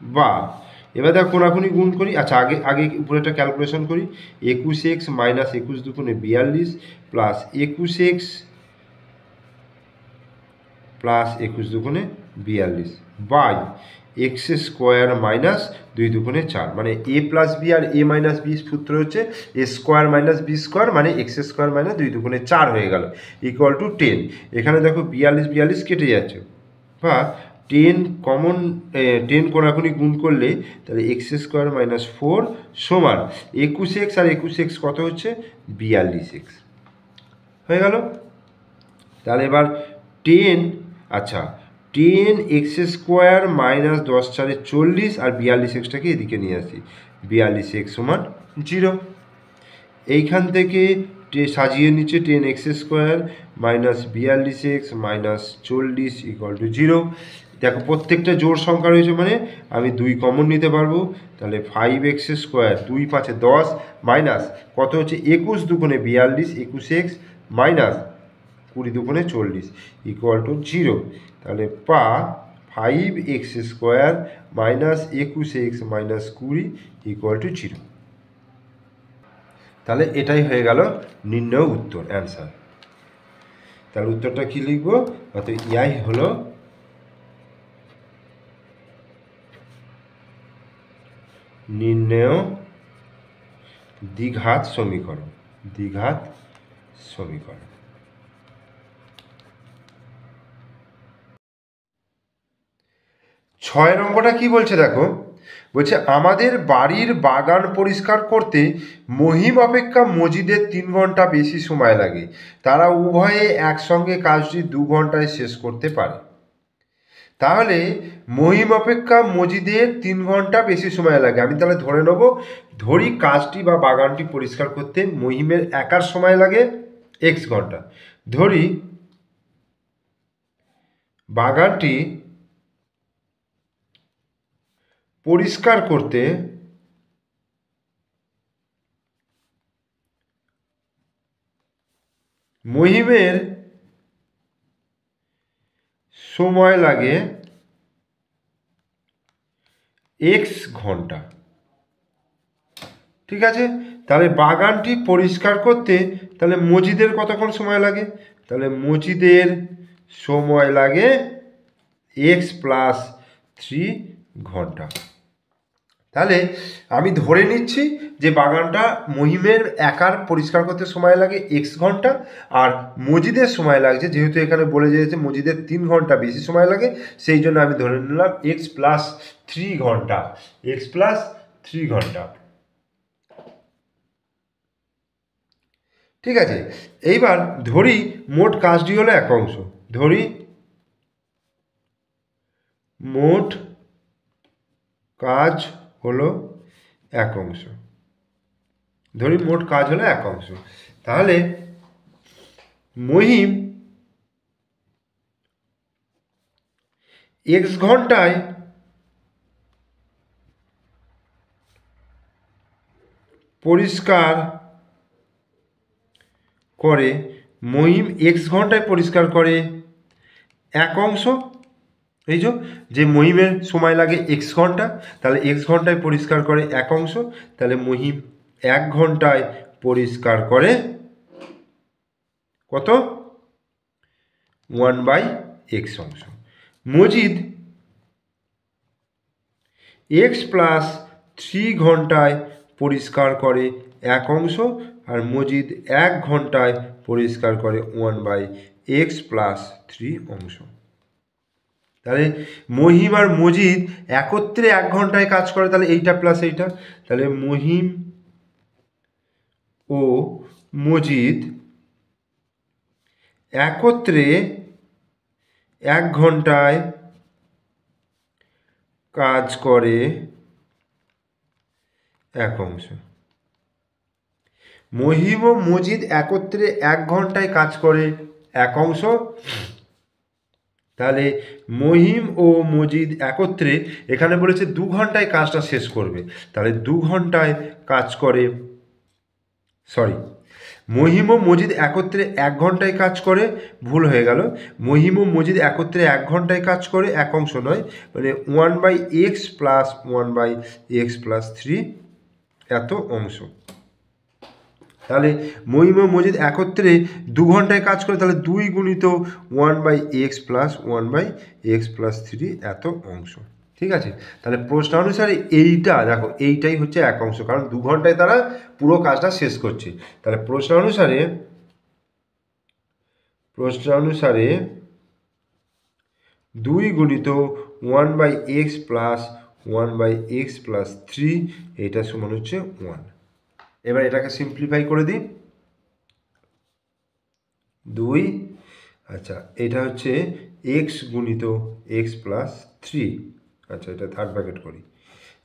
বা এবার দেখ কোনাকুনি গুণ করি। আচ্ছা, আগে উপরেটা ক্যালকুলেশন করি। 21x মাইনাস 21 দুগুণে 42 প্লাস 21x প্লাস 21 দুগুণে 42 বাই x² মাইনাস 2 দুগুণে 4, মানে a প্লাস বি আর a মাইনাস বি সূত্র হচ্ছে a² মাইনাস b² মানে x² মাইনাস 2 দুগুণে 4 হয়ে গেল, = 10। এখানে দেখো 42 কেটে যাচ্ছে, বা 10 কোনাকুনি গুণ করলে তাহলে x² মাইনাস 4 সমান 21x, আর 21x কত হচ্ছে? 42x হয়ে গেল। তাহলে এবার 10x² মাইনাস 10×4 40, আর 42xটাকে এদিকে নিয়ে আসি, 42x সমান 0। এইখান থেকে সাজিয়ে নিচ্ছে 10x² মাইনাস 42x মাইনাস 40 = 0। দেখো প্রত্যেকটা জোড় সংখ্যা রয়েছে, মানে আমি 2 কমন নিতে পারবো, তাহলে 5x², 2 5 10 মাইনাস কত হচ্ছে? 21 দুগুণে 42, 21x মাইনাস 20 দুগুণে 40 = 0। তাহলে 5x² মাইনাস 21x মাইনাস 20 = 0। তাহলে এটাই হয়ে গেল নির্ণয় উত্তর, অ্যান্সার। তাহলে উত্তরটা কি লিখবো? অর্থাৎ ইয়াই হলো নির্ণয় দ্বিঘাত সমীকরণ। 6 অঙ্কটা কি বলছে দেখো, বলছে আমাদের বাড়ির বাগান পরিষ্কার করতে মহিম অপেক্ষা মজিদের 3 ঘন্টা বেশি সময় লাগে, তারা উভয়ে একসঙ্গে কাজটি 2 ঘন্টায় শেষ করতে পারে। তাহলে মহিম অপেক্ষা মজিদের 3 ঘন্টা বেশি সময় লাগে। আমি তাহলে ধরি কাজটি বা বাগানটি পরিষ্কার করতে মহিমের একার সময় লাগে x ঘন্টা। ধরি বাগানটি পরিষ্কার করতে মহিমের সময় লাগে x ঘন্টা। ঠিক আছে, তাহলে বাগানটি পরিষ্কার করতে তাহলে মজিদের কতক্ষণ সময় লাগে? তাহলে মজিদের সময় লাগে x+3 ঘন্টা। তাহলে আমি ধরে নিচ্ছি যে বাগানটা মহিমের একার পরিষ্কার করতে সময় লাগে x ঘন্টা, আর মজিদের সময় লাগছে, যেহেতু এখানে বলে দিয়েছে মজিদের 3 ঘন্টা বেশি সময় লাগে, সেই জন্য আমি ধরে নিলাম x+3 ঘন্টা। ঠিক আছে, এইবার ধরি মোট কাজটি হলো এক অংশ, ধরি মোট কাজ হলো এক অংশ, ধরি মোট কাজ হলো এক অংশ। তাহলে মহিম x ঘন্টায় পরিষ্কার করে, মহিম x ঘন্টায় পরিষ্কার করে এক অংশ। এই যে মহিমের সময় লাগে x ঘন্টা, তাহলে x ঘন্টায় পরিষ্কার করে এক অংশ, তাহলে মহিম 1 ঘন্টায় পরিষ্কার করে কত? 1/x অংশ। মজিদ x প্লাস 3 ঘন্টায় পরিষ্কার করে এক অংশ, আর মজিদ 1 ঘন্টায় পরিষ্কার করে 1/x প্লাস 3 অংশ। তাহলে মহিম আর মজিদ একত্রে 1 ঘন্টায় কাজ করে, তাহলে এইটা প্লাস এইটা, তাহলে মহিম ও মজিদ একত্রে 1 ঘন্টায় কাজ করে এক অংশ। মহিম ও মজিদ একত্রে 1 ঘন্টায় কাজ করে এক অংশ, তাহলে মহিম ও মজিদ একত্রে, এখানে বলেছে 2 ঘন্টায় কাজটা শেষ করবে, তাহলে 2 ঘন্টায় কাজ করে, মহিম ও মজিদ একত্রে 1 ঘন্টায় কাজ করে, ভুল হয়ে গেল, মহিম ও মজিদ একত্রে 1 ঘন্টায় কাজ করে এক অংশ নয়, মানে 1/x প্লাস 1/x প্লাস 3 এত অংশ। তাহলে মহিম ও মজিদ একত্রে 2 ঘন্টায় কাজ করে, তাহলে 2 গুণিত 1/x প্লাস 1/x প্লাস 3 এত অংশ। ঠিক আছে, তাহলে প্রশ্ন অনুসারে এইটা দেখো, এইটাই হচ্ছে এক অংশ, কারণ 2 ঘন্টায় তারা পুরো কাজটা শেষ করছে। তাহলে প্রশ্ন অনুসারে 2 গুণিত 1/x প্লাস 1/x প্লাস 3 এইটা সমান হচ্ছে 1। এবার এটাকে সিম্পলিফাই করে দিই, 2, আচ্ছা এটা হচ্ছে x গুণিত x প্লাস 3, আচ্ছা এটা থার্ড ব্র্যাকেট করি,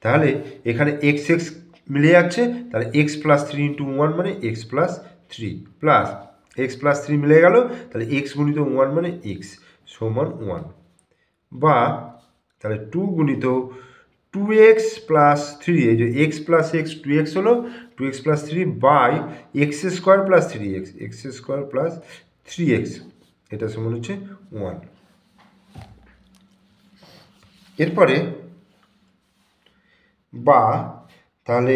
তাহলে এখানে x মিলে যাচ্ছে, তাহলে x প্লাস 3 ইন্টু 1 মানে x plus 3 plus x plus 3 মিলে গেল, তাহলে x গুণিত 1 মানে x সমান 1, বা তাহলে 2 গুণিত 2x প্লাস 3, এই যে x প্লাস x 2x হলো, 2x plus 3 by x square plus 3x, x square plus 3x এটা সমান হচ্ছে 1। এরপরে বা তাহলে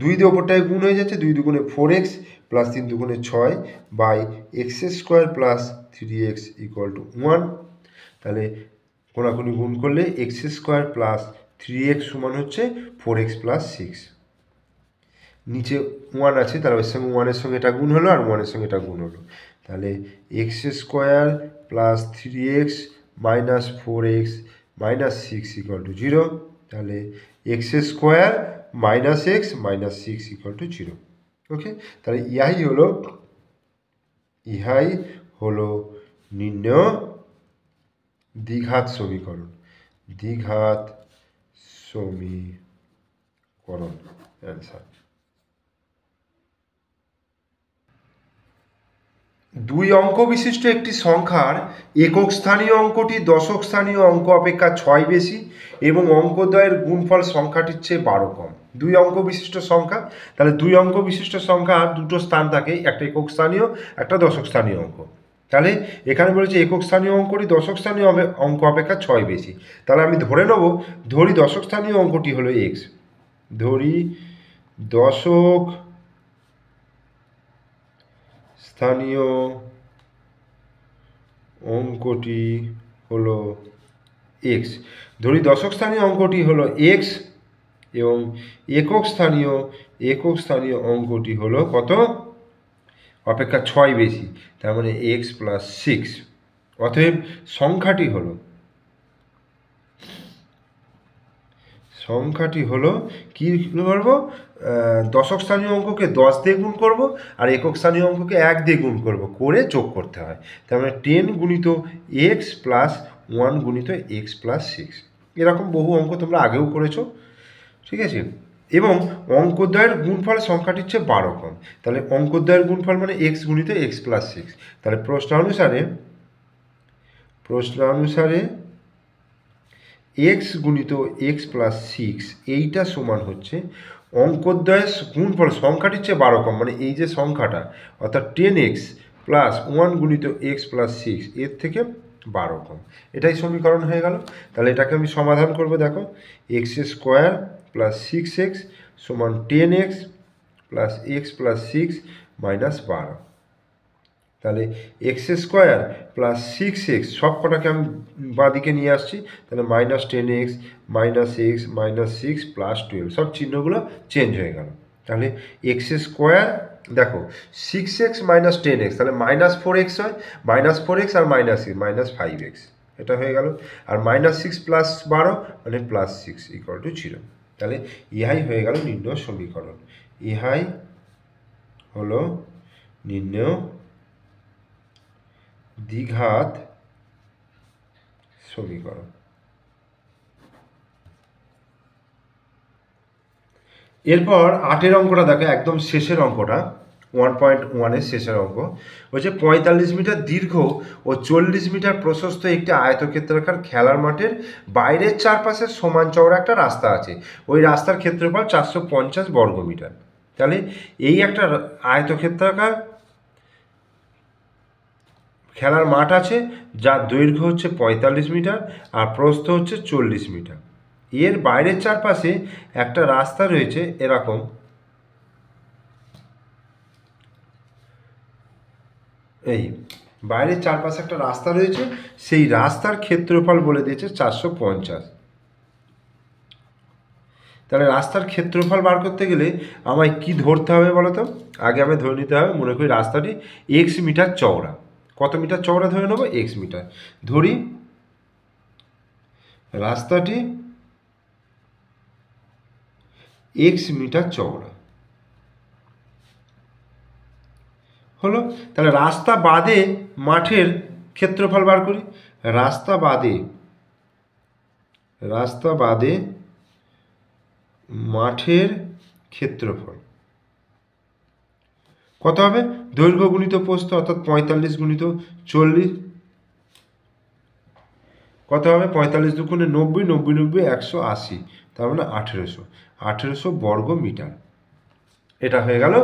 2 দিয়ে ওপরটায় গুণ হয়ে যাচ্ছে, 2 দুগুণে 4x প্লাস 3 দুগুণে 6 by x square plus 3x equal to 1। তাহলে কোনাকুনি গুণ করলে x স্কোয়ার প্লাস 3x সমান হচ্ছে 4x প্লাস 6, নিচে 1 আছে, তাহলে ওর সঙ্গে 1-এর সঙ্গে এটা গুণ হলো, আর 1-এর সঙ্গে এটা গুণ হলো, তাহলে x square plus 3x minus 4x minus 6 equal to 0, তাহলে x square minus x minus 6 equal to 0। ওকে, তাহলে ইহাই হলো নির্ণয় দ্বিঘাত সমীকরণ, অ্যান্সার। 2 অঙ্ক বিশিষ্ট একটি সংখ্যার একক স্থানীয় অঙ্কটি দশক স্থানীয় অঙ্ক অপেক্ষা 6 বেশি এবং অঙ্কদ্বয়ের গুণফল সংখ্যাটির চেয়ে 12 কম। 2 অঙ্ক বিশিষ্ট সংখ্যা, তাহলে 2 অঙ্ক বিশিষ্ট সংখ্যার দুটো স্থান থাকে, একটা একক স্থানীয় একটা দশক স্থানীয় অঙ্ক। তাহলে এখানে বলেছে একক স্থানীয় অঙ্কটি দশক স্থানীয় অঙ্ক অপেক্ষা 6 বেশি, তাহলে আমি ধরি দশক স্থানীয় অঙ্কটি হলো x, ধরি দশক স্থানীয় অঙ্কটি হলো x, ধরি দশক স্থানীয় অঙ্কটি হলো x এবং একক স্থানীয় অঙ্কটি হলো কত? অপেক্ষা 6 বেশি, তার মানে x প্লাস 6। অতএব সংখ্যাটি হলো সংখ্যাটি হলো কী করবো, দশক স্থানীয় অঙ্ককে 10 দিয়ে গুণ করবো আর একক স্থানীয় অঙ্ককে 1 দিয়ে গুণ করবো, করে যোগ করতে হয়। তার মানে 10 গুণিত x প্লাস 1 গুণিত x প্লাস 6। এরকম বহু অঙ্ক তোমরা আগেও করেছো, ঠিক আছে। এবং অঙ্কদ্বয়ের গুণফলের সংখ্যাটি হচ্ছে 12 কম, তাহলে অঙ্কদ্বয়ের গুণফল মানে x গুণিত x প্লাস 6। তাহলে প্রশ্ন অনুসারে x গুণিত x প্লাস 6 এইটা সমান হচ্ছে অঙ্কদ্বয়ের গুণফল সংখ্যাটি হচ্ছে 12 কম, মানে এই যে সংখ্যাটা অর্থাৎ 10x প্লাস 1 গুণিত x প্লাস 6 এর থেকে 12 কম। এটাই সমীকরণ হয়ে গেল। তাহলে এটাকে আমি সমাধান করব। দেখো এক্স স্কোয়ার প্লাস 6x সমান 10x plus x plus 6 minus 12। তাহলে এক্স স্কোয়ার প্লাস 6x সব কটাকে আমি বাঁদিকে নিয়ে আসছি, তাহলে minus 10x minus x minus 6 plus 12, সব চিহ্নগুলো চেঞ্জ হয়ে গেল। তাহলে এক্স স্কোয়ার দেখো 6x মাইনাস 10x তাহলে মাইনাস 4x হয়, মাইনাস 4x আর মাইনাস মাইনাস 5x, এটা হয়ে গেল। আর মাইনাস 6 প্লাস 12 মানে প্লাস 6 ইকুয়াল টু 0। তাহলে ইহাই হয়ে গেল নির্ণয় সমীকরণ। ইহাই হলো নির্ণয় দ্বিঘাত সমীকরণ। এরপর 8 অঙ্কটা দেখো, একদম শেষের অঙ্কটা 1.1 শেষের অঙ্ক হচ্ছে 45 মিটার দীর্ঘ ও 40 মিটার প্রশস্ত একটি আয়তক্ষেত্রাকার খেলার মাঠের বাইরের চারপাশে সমান চওড়া একটা রাস্তা আছে, ওই রাস্তার ক্ষেত্রফল 450 বর্গমিটার। তাহলে এই একটা আয়তক্ষেত্রাকার খেলার মাঠ আছে যার দৈর্ঘ্য হচ্ছে 45 মিটার আর প্রস্থ হচ্ছে 40 মিটার। এর বাইরের চারপাশে একটা রাস্তা রয়েছে এরকম, এই বাইরের চারপাশে একটা রাস্তা রয়েছে, সেই রাস্তার ক্ষেত্রফল বলে দিয়েছে 450। তাহলে রাস্তার ক্ষেত্রফল বার করতে গেলে আমায় কি ধরতে হবে বলো তো? আগে আমি ধরে নিতে হবে, মনে করি রাস্তাটি x মিটার চওড়া। কত মিটার চওড়া ধরে নেবো? x মিটার ধরি। রাস্তাটি x মিটার চওড়া হলো। তাহলে রাস্তা বাদে মাঠের ক্ষেত্রফল বার করি। রাস্তা বাদে মাঠের ক্ষেত্রফল কত হবে? দৈর্ঘ্য গুণিত প্রস্থ অর্থাৎ 45 গুণিত 40 কত হবে? 45 দুগুণে 90, 90 90 180, তার মানে 1800 বর্গ মিটার। এটা হয়ে গেল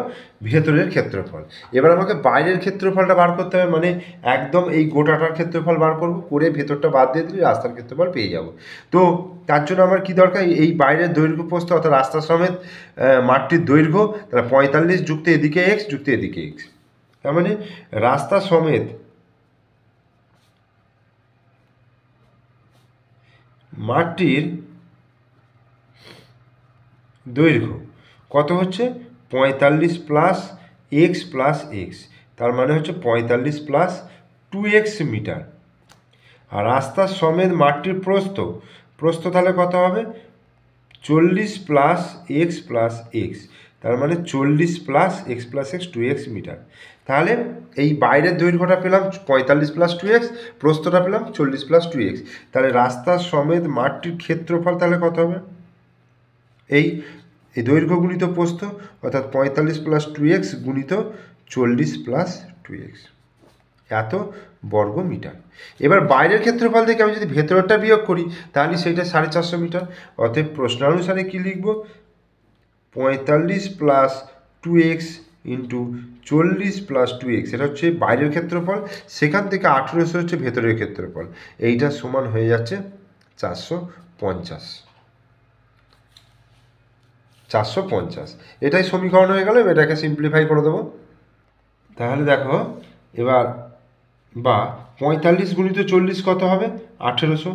ভেতরের ক্ষেত্রফল। এবার আমাকে বাইরের ক্ষেত্রফলটা বার করতে হবে, মানে একদম এই গোটাটার ক্ষেত্রফল বার করব, করে ভেতরটা বাদ দিয়ে দিলে রাস্তার ক্ষেত্রফল পেয়ে যাব। তো তার জন্য আমার কি দরকার? এই বাইরের দৈর্ঘ্য প্রস্থ অর্থাৎ রাস্তা সমেত মাঠটির দৈর্ঘ্য, তাহলে 45 যুক্ত এদিকে x যুক্ত এদিকে x, তার মানে রাস্তা সমেত মাঠটির দৈর্ঘ্য কত হচ্ছে? 45 প্লাস x প্লাস x, তার মানে হচ্ছে 45 প্লাস 2x মিটার। আর রাস্তার সমেত মাঠটির প্রস্থ তাহলে কত হবে? 40 প্লাস x প্লাস x, তার মানে 40 plus x plus x 2x metre. তাহলে এই বাইরের দৈর্ঘ্যটা পেলাম 45 প্লাস 2x, প্রস্থটা পেলাম 40 প্লাস 2x। তাহলে রাস্তার সমেত মাঠটির ক্ষেত্রফল তাহলে কত হবে? এই দৈর্ঘ্য গুণিত প্রস্থ অর্থাৎ 45 প্লাস 2x গুণিত 40 প্লাস 2x, এত বর্গ মিটার। এবার বাইরের ক্ষেত্রফল থেকে আমি যদি ভেতরটা বিয়োগ করি তাহলে সেইটা 450 মিটার। অতএব প্রশ্নানুসারে কী লিখব? 45 plus 2x into 40 plus 2x, এটা হচ্ছে বাইরের ক্ষেত্রফল, সেখান থেকে 1800 হচ্ছে ভেতরের ক্ষেত্রফল, এইটা সমান হয়ে যাচ্ছে 450। এটাই সমীকরণ হয়ে গেল। এটাকে সিম্পলিফাই করে দেবো। তাহলে দেখো এবার 45 গুণিত 40 কত হবে? 1800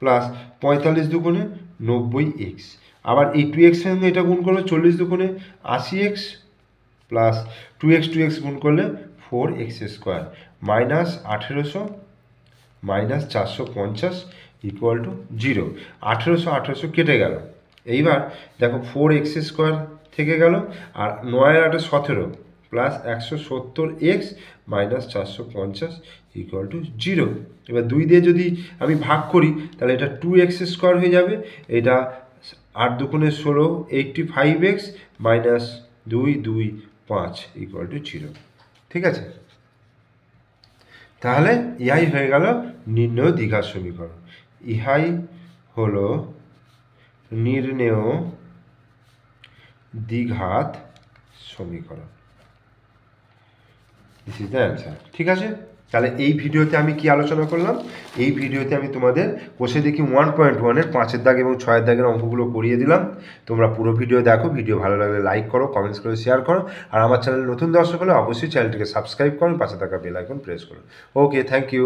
প্লাস 45 দুগুণে 90x, আবার এই 2x এর সঙ্গে এটা গুণ করলে 40 দুগুণে 80x প্লাস 2x গুণ করলে 4x square minus 1800 minus 450 equal to 0। 1800 কেটে গেল। এইবার দেখো 4x² থেকে গেল, আর 9 আর 8 17 plus 170x minus 450 equal to 0। এবার 2 দিয়ে যদি আমি ভাগ করি তাহলে এটা 2x² হয়ে যাবে, এটা 8 দুগুণে 16 85x মাইনাস 225 ইকুয়াল টু 0। ঠিক আছে, তাহলে ইহাই হয়ে গেল নির্ণেয় দ্বিঘাত সমীকরণ। ইহাই হলো নির্ণেয় দ্বিঘাত সমীকরণ। This is the answer. ঠিক আছে, তাহলে এই ভিডিওতে আমি কি আলোচনা করলাম? এই ভিডিওতে আমি তোমাদের কোষে দেখি 1.1-এর 5-এর দাগ এবং 6-এর দাগের অঙ্কগুলো করিয়ে দিলাম। তোমরা পুরো ভিডিও দেখো, ভিডিও ভালো লাগলে লাইক করো, কমেন্টস করে শেয়ার করো, আর আমার চ্যানেল নতুন দর্শক হলে অবশ্যই চ্যানেলটিকে সাবস্ক্রাইব করো, পাশে থাকা বেল আইকন প্রেস করো। ওকে, থ্যাংক ইউ।